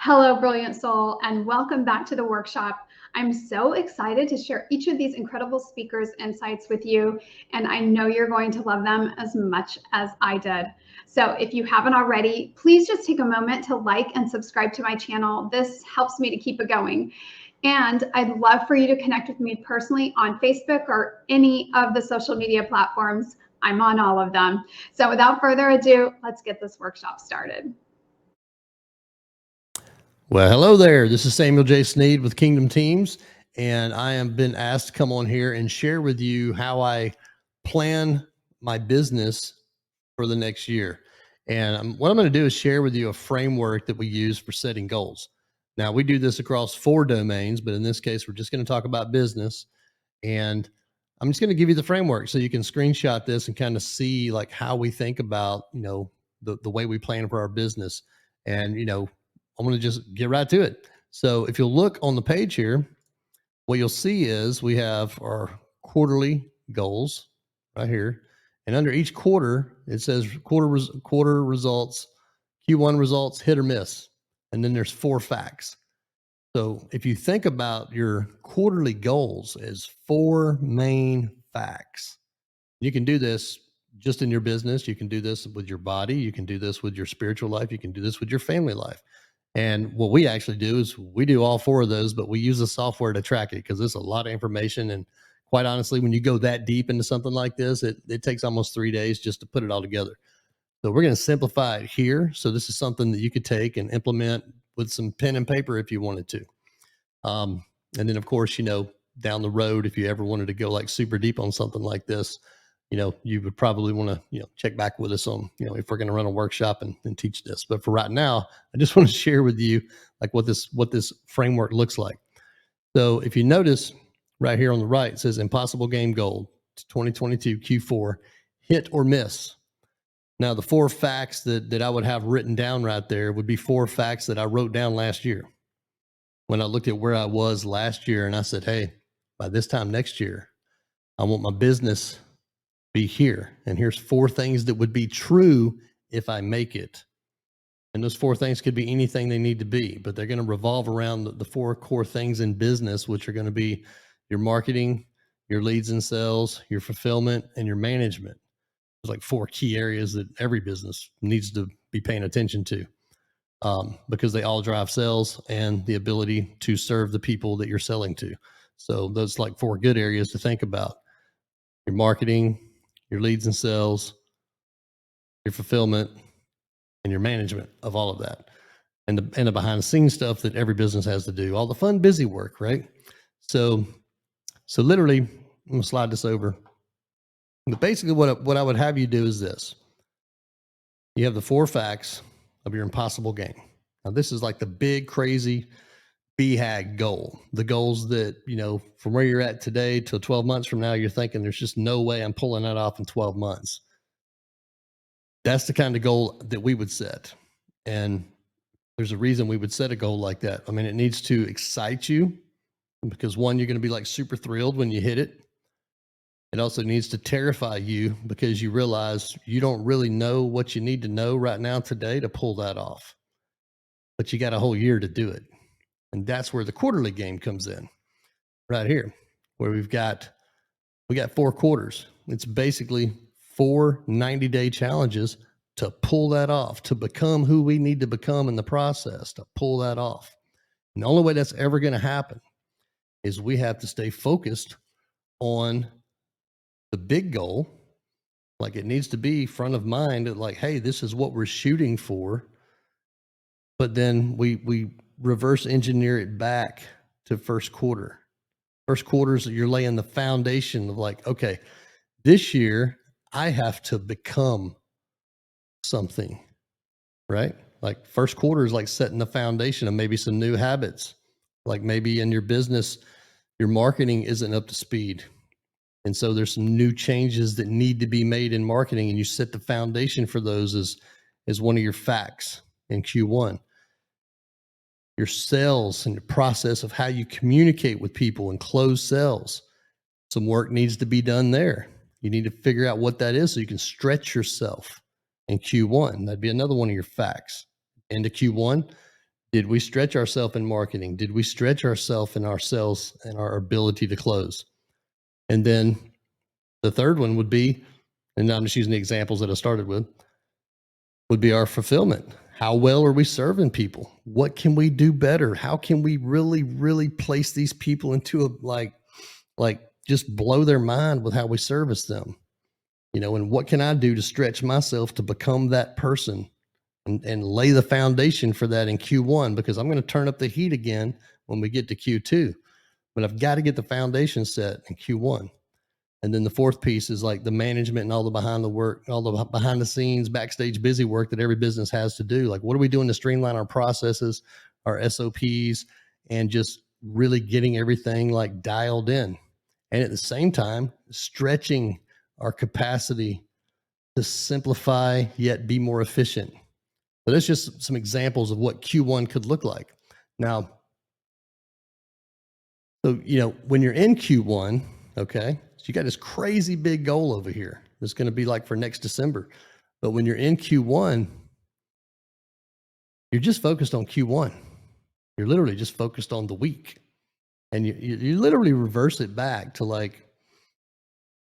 Hello, brilliant soul, and welcome back to the workshop. I'm so excited to share each of these incredible speakers' insights with you, and I know you're going to love them as much as I did. So if you haven't already, please just take a moment to like and subscribe to my channel. This helps me to keep it going. And I'd love for you to connect with me personally on Facebook or any of the social media platforms. I'm on all of them. So without further ado, let's get this workshop started. Well, hello there. This is Samuel J Snead with Kingdom Teams, and I have been asked to come on here and share with you how I plan my business for the next year. And what I'm going to do is share with you a framework that we use for setting goals. Now, we do this across 4 domains, but in this case, we're just going to talk about business. And I'm just going to give you the framework so you can screenshot this and kind of see like how we think about, the way we plan for our business. And, I'm going to just get right to it. So if you'll look on the page here, what you'll see is we have our quarterly goals right here. And under each quarter, it says quarter results, Q1 results, hit or miss. And then there's 4 facts. So if you think about your quarterly goals as 4 main facts, you can do this just in your business. You can do this with your body. You can do this with your spiritual life. You can do this with your family life. And what we actually do is we do all 4 of those, but we use the software to track it because there's a lot of information. And quite honestly, when you go that deep into something like this, it takes almost 3 days just to put it all together. So we're going to simplify it here. So this is something that you could take and implement with some pen and paper if you wanted to. And then of course, down the road, if you ever wanted to go like super deep on something like this, you would probably want to, check back with us on, if we're going to run a workshop and teach this. But for right now, I just want to share with you like what this framework looks like. So if you notice right here on the right, it says impossible game goal 2022 Q4, hit or miss. Now the 4 facts that I would have written down right there would be 4 facts that I wrote down last year. When I looked at where I was last year and I said, hey, by this time next year, I want my business be here. And here's 4 things that would be true if I make it. And those 4 things could be anything they need to be, but they're going to revolve around the 4 core things in business, which are going to be your marketing, your leads and sales, your fulfillment, and your management. There's like 4 key areas that every business needs to be paying attention to, because they all drive sales and the ability to serve the people that you're selling to. So those like 4 good areas to think about: your marketing, your leads and sales, your fulfillment, and your management of all of that. And the behind the scenes stuff that every business has to do, all the fun, busy work, right? So literally, I'm gonna slide this over. But basically what I would have you do is this. You have the 4 facts of your impossible game. Now this is like the big, crazy BHAG goal. The goals that, from where you're at today till 12 months from now, you're thinking there's just no way I'm pulling that off in 12 months. That's the kind of goal that we would set. And there's a reason we would set a goal like that. I mean, it needs to excite you because 1, you're going to be like super thrilled when you hit it. It also needs to terrify you because you realize you don't really know what you need to know right now today to pull that off. But you got a whole year to do it. And that's where the quarterly game comes in. Right here, where we got 4 quarters. It's basically 4 90-day challenges to pull that off, to become who we need to become in the process, to pull that off. And the only way that's ever going to happen is we have to stay focused on the big goal. Like it needs to be front of mind, like, hey, this is what we're shooting for. But then we reverse engineer it back to first quarter. First quarters, you're laying the foundation of like, okay, this year I have to become something, right? Like first quarter is like setting the foundation of maybe some new habits. Like maybe in your business, your marketing isn't up to speed. And so there's some new changes that need to be made in marketing, and you set the foundation for those as one of your facts in Q1. Your sales and the process of how you communicate with people and close sales. Some work needs to be done there. You need to figure out what that is so you can stretch yourself in Q1. That'd be another one of your facts. Into Q1, Did we stretch ourselves in marketing? Did we stretch ourselves in our sales and our ability to close? And then the third one would be, and I'm just using the examples that I started with, would be our fulfillment. How well are we serving people? What can we do better? How can we really, really place these people into a like just blow their mind with how we service them? You know, and what can I do to stretch myself to become that person and lay the foundation for that in Q1? Because I'm going to turn up the heat again when we get to Q2, but I've got to get the foundation set in Q1. And then the fourth piece is like the management and all the behind the work, all the behind the scenes, backstage busy work that every business has to do. Like, what are we doing to streamline our processes, our SOPs, and just really getting everything like dialed in? And at the same time, stretching our capacity to simplify yet be more efficient. So that's just some examples of what Q1 could look like. Now, so, you know, when you're in Q1, okay, so you got this crazy big goal over here. It's going to be like for next December. But when you're in Q1, you're just focused on Q1. You're literally just focused on the week. And you literally reverse it back to like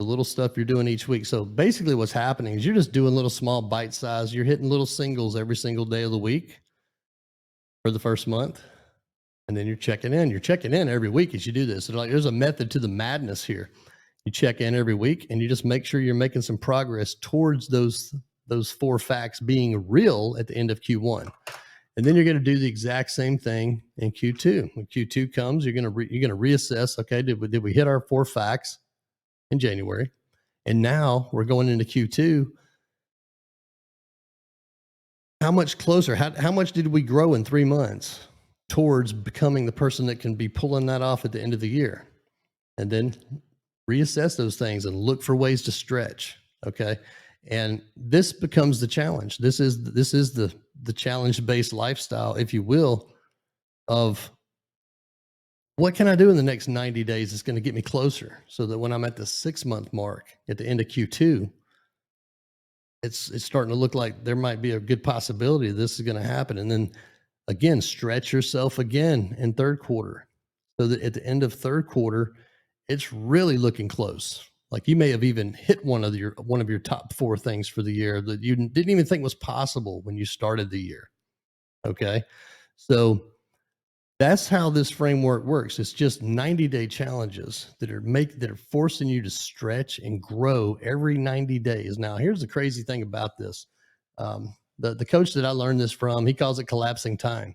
the little stuff you're doing each week. So basically what's happening is you're just doing little small bite size. You're hitting little singles every single day of the week for the first month. And then you're checking in every week as you do this. So like, there's a method to the madness here. You check in every week and you just make sure you're making some progress towards those 4 facts being real at the end of Q1. And then you're going to do the exact same thing in Q2. When Q2 comes, you're going to reassess. Okay, did we hit our 4 facts in January? And now we're going into Q2. How much closer? How much did we grow in 3 months towards becoming the person that can be pulling that off at the end of the year? And then reassess those things and look for ways to stretch. Okay. And this becomes the challenge. This is the challenge-based lifestyle, if you will, of what can I do in the next 90 days that's going to get me closer so that when I'm at the 6-month mark at the end of Q2, it's starting to look like there might be a good possibility this is going to happen. And then again, stretch yourself again in third quarter so that at the end of third quarter, it's really looking close. Like you may have even hit one of your top 4 things for the year that you didn't even think was possible when you started the year. Okay. So that's how this framework works. It's just 90-day challenges that are forcing you to stretch and grow every 90 days. Now, here's the crazy thing about this. The coach that I learned this from, he calls it collapsing time.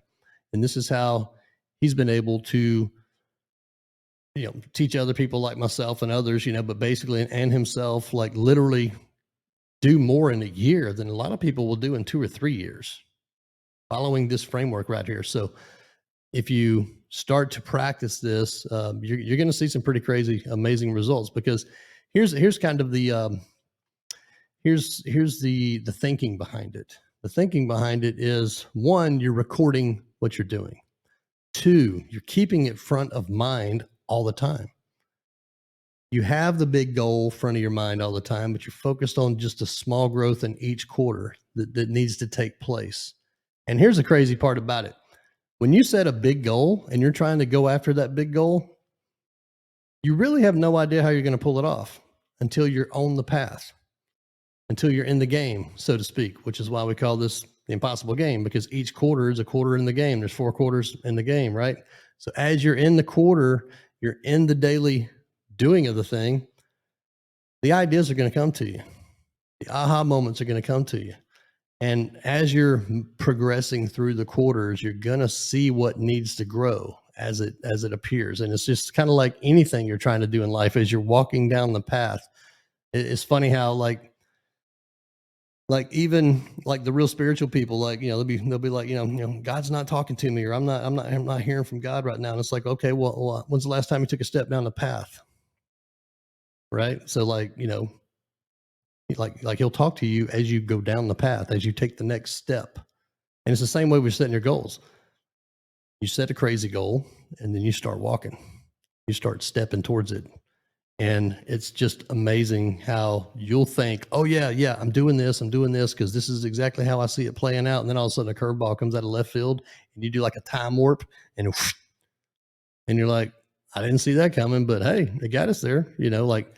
And this is how he's been able to, you know, teach other people like myself and others, you know, but basically, and himself, like literally do more in a year than a lot of people will do in 2 or 3 years following this framework right here. So if you start to practice this, you're going to see some pretty crazy, amazing results. Because here's kind of the here's the thinking behind it. The thinking behind it is 1, you're recording what you're doing. 2, you're keeping it front of mind all the time. You have the big goal front of your mind all the time, but you're focused on just a small growth in each quarter that needs to take place. And here's the crazy part about it. When you set a big goal and you're trying to go after that big goal, you really have no idea how you're going to pull it off until you're on the path, until you're in the game, so to speak, which is why we call this the impossible game, because each quarter is a quarter in the game. There's 4 quarters in the game, right? So as you're in the quarter, you're in the daily doing of the thing, the ideas are going to come to you. The aha moments are going to come to you. And as you're progressing through the quarters, you're going to see what needs to grow as it appears. And it's just kind of like anything you're trying to do in life as you're walking down the path. It's funny how like even like the real spiritual people, like, you know, they'll be like, you know, God's not talking to me, or I'm not hearing from God right now. And it's like, okay, well, when's the last time you took a step down the path? Right. So like, you know, like he'll talk to you as you go down the path, as you take the next step. And it's the same way we're setting your goals. You set a crazy goal and then you start walking. You start stepping towards it. And it's just amazing how you'll think, oh yeah, I'm doing this because this is exactly how I see it playing out. And then all of a sudden a curveball comes out of left field and you do like a time warp and whoosh, and you're like, I didn't see that coming, but hey, it got us there. Like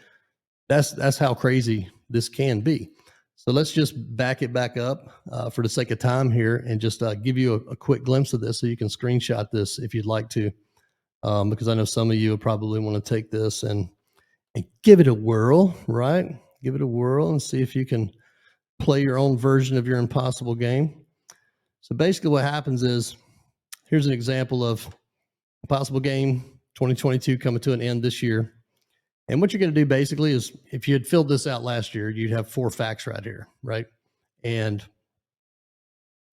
that's how crazy this can be. So let's just back it back up for the sake of time here and just give you a quick glimpse of this so you can screenshot this if you'd like to, because I know some of you will probably want to take this and give it a whirl, right? Give it a whirl and see if you can play your own version of your impossible game. So basically what happens is, here's an example of impossible game 2022 coming to an end this year. And what you're going to do basically is, if you had filled this out last year, you'd have 4 facts right here, right? And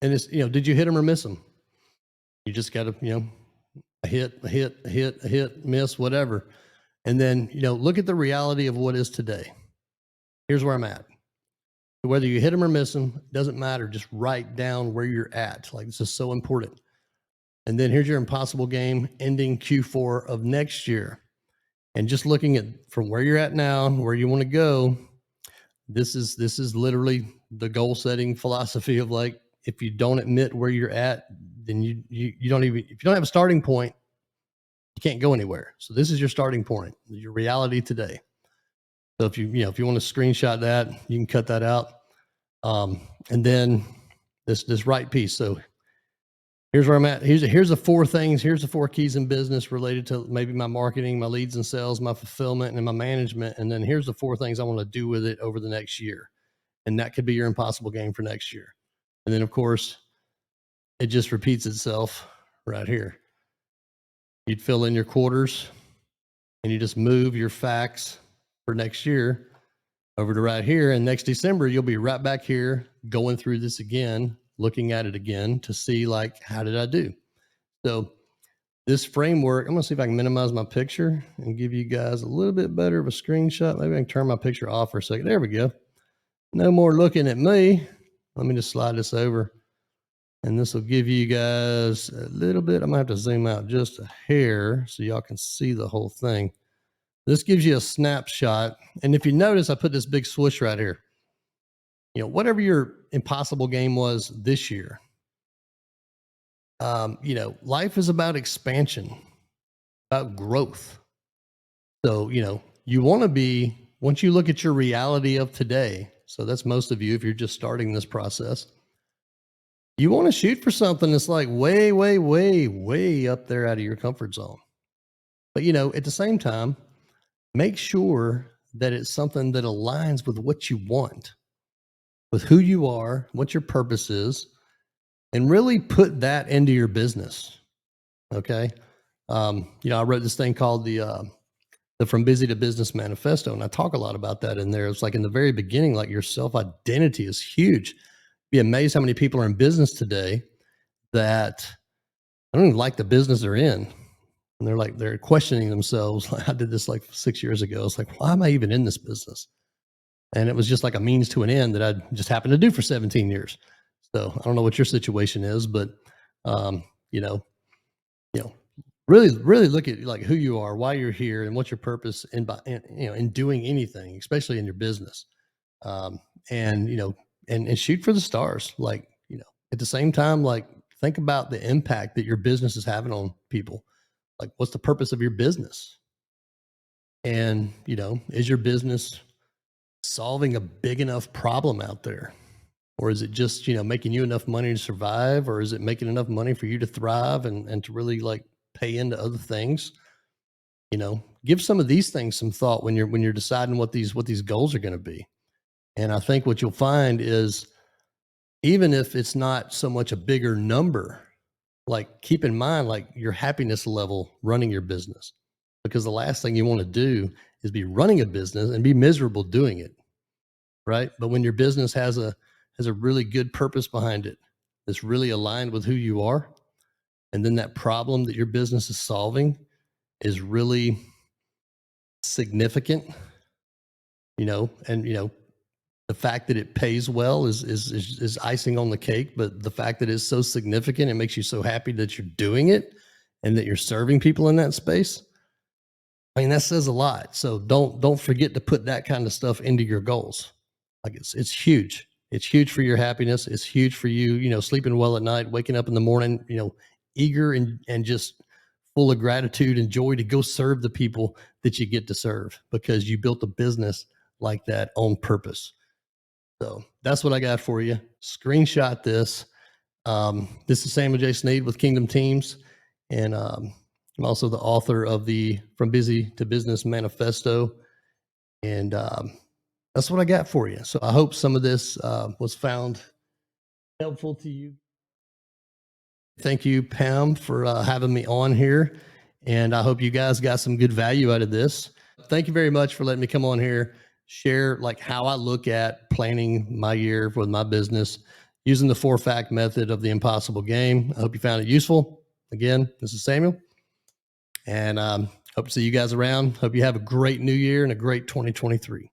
it's, did you hit them or miss them? You just got to, a hit, miss, whatever. And then, look at the reality of what is today. Here's where I'm at. Whether you hit them or miss them, doesn't matter. Just write down where you're at. Like, this is so important. And then here's your impossible game ending Q4 of next year. And just looking at from where you're at now, where you want to go, this is literally the goal setting philosophy of, like, if you don't admit where you're at, then you don't even, if you don't have a starting point, you can't go anywhere. So this is your starting point, your reality today. So if you want to screenshot that, you can cut that out. And then this right piece. So here's where I'm at. Here's the 4 things. Here's the 4 keys in business related to maybe my marketing, my leads and sales, my fulfillment, and my management. And then here's the 4 things I want to do with it over the next year. And that could be your impossible game for next year. And then, of course, it just repeats itself right here. You'd fill in your quarters and you just move your facts for next year over to right here. And next December, you'll be right back here going through this again, looking at it again to see, like, how did I do? So this framework, I'm going to see if I can minimize my picture and give you guys a little bit better of a screenshot. Maybe I can turn my picture off for a second. There we go. No more looking at me. Let me just slide this over. And this will give you guys a little bit. I'm going to have to zoom out just a hair so y'all can see the whole thing. This gives you a snapshot. And if you notice, I put this big swoosh right here. Whatever your impossible game was this year, life is about expansion, about growth. So, you want to be, once you look at your reality of today, so that's most of you if you're just starting this process, you want to shoot for something that's like way, way, way, way up there out of your comfort zone. But, at the same time, make sure that it's something that aligns with what you want, with who you are, what your purpose is, and really put that into your business. Okay. I wrote this thing called the From Busy to Business Manifesto, and I talk a lot about that in there. It's like in the very beginning, like, your self-identity is huge. Be amazed how many people are in business today that I don't even like the business they're in. And they're questioning themselves. I did this like 6 years ago. It's like, why am I even in this business? And it was just like a means to an end that I just happened to do for 17 years. So I don't know what your situation is, but, really, really look at, like, who you are, why you're here, and what's your purpose in doing anything, especially in your business. And shoot for the stars. Like, at the same time, like, think about the impact that your business is having on people. Like, what's the purpose of your business? And, is your business solving a big enough problem out there? Or is it just, making you enough money to survive? Or is it making enough money for you to thrive and to really, like, pay into other things? Give some of these things some thought when you're deciding what these goals are going to be. And I think what you'll find is, even if it's not so much a bigger number, like, keep in mind, like, your happiness level running your business, because the last thing you want to do is be running a business and be miserable doing it. Right. But when your business has a really good purpose behind it, that's really aligned with who you are, and then that problem that your business is solving is really significant, and the fact that it pays well is icing on the cake. But the fact that it's so significant, it makes you so happy that you're doing it and that you're serving people in that space. I mean, that says a lot. So don't forget to put that kind of stuff into your goals. Like it's huge. It's huge for your happiness. It's huge for you, sleeping well at night, waking up in the morning, eager and just full of gratitude and joy to go serve the people that you get to serve because you built a business like that on purpose. So that's what I got for you. Screenshot this. This is Samuel J. Snead with Kingdom Teams, and I'm also the author of the From Busy to Business Manifesto, and that's what I got for you. So I hope some of this was found helpful to you. Thank you, Pam, for having me on here, and I hope you guys got some good value out of this. Thank you very much for letting me come on here, share like how I look at planning my year with my business using the 4-fact method of the impossible game. I hope you found it useful. Again, this is Samuel, and hope to see you guys around. Hope you have a great new year and a great 2023.